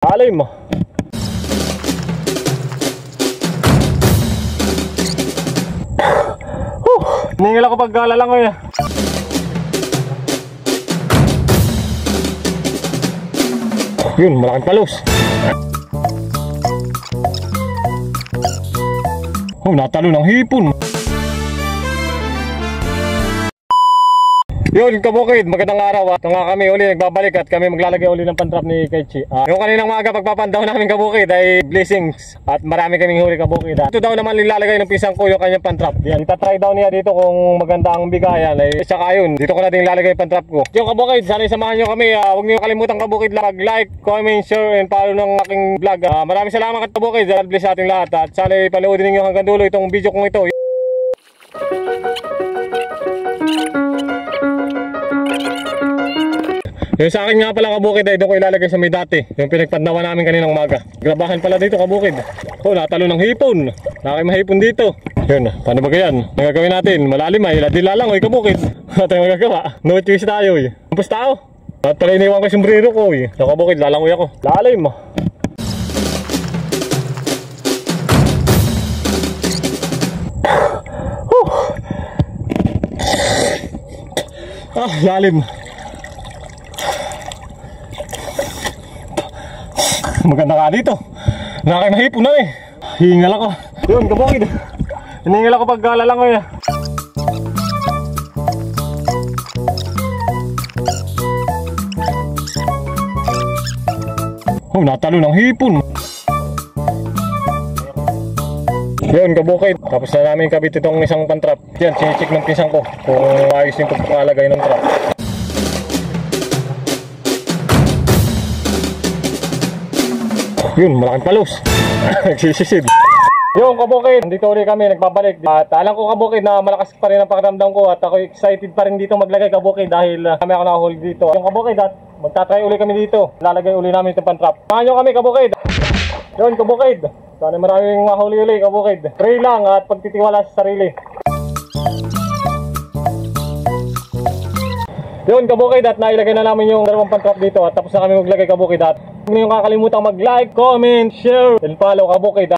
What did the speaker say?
Alim mo. Ningil ako pag lalangoy. Yun, malaking palos. Oh, natalo ng hipon. Yun, kabukid, magandang araw. Ito nga kami uli nagbabalik at kami maglalagay uli ng pantrap ni Kaichi. Yung kaninang maaga pagpapandaw namin kabukid ay blessings at marami kaming huli kabukid. Ito daw naman nilalagay ng pisang ko yung kanyang pantrap. Yan, itatry daw niya dito kung maganda ang bigayan. Ay saka yun, dito ko natin nilalagay yung pantrap ko. Yung kabukid, sana isamahan nyo kami. Huwag niyo kalimutan kabukid lang mag-like, comment, share and follow ng aking vlog. Maraming salamat kabukid. God bless sa ating lahat at sana ipanoodin niyo hanggang dulo itong video kong ito. Yung sa akin nga pala kabukid ay doon ko ilalagay sa may dati. Yung pinagpandawan namin kaninang umaga. Grabahan pala dito kabukid. Oh, natalo ng hipon. Nakay mahipon dito. Yun, paano ba yan? Ang gagawin natin, malalim ay dilalang kabukid. At ang magagawa, no choice tayo eh. Kampus tao. At pala iniwan ko yung sombrero ko eh. So kabukid, lalangoy ako. Lalim mo. Lalim. Maganda ka dito. Nakay mahipon na eh. Hingal ako. Yun, kabukid. Hiningal ako pag lalangoy. Oh, natalo ng hipon. Yun, kabukid. Tapos na namin kabit itong isang pantrap. Yan, sinicheck ng pisang ko kung ayos yung pagkakalagay ng trap. Yun, malaking palos. Nagsisisid. Yung kabukid, dito ulit kami nagbabalik. At alam ko kabukid na malakas pa rin ang pakiramdam ko. At ako excited pa rin dito maglagay kabukid dahil kami ako nakahuli dito. Yung kabukid at magtatry ulit kami dito. Lalagay ulit namin itong pantrap. Samahan nyo kami kabukid. Yun, kabukid. Sana maraming mahuli ulit kabukid. Pray lang at pagtitiwala sa sarili. Yun, kabukid, at nailagay na namin yung dalawang pantrap dito. At tapos na kami maglagay kabukid. At huwag nyo kakalimutan mag-like, comment, share, and follow kabukid.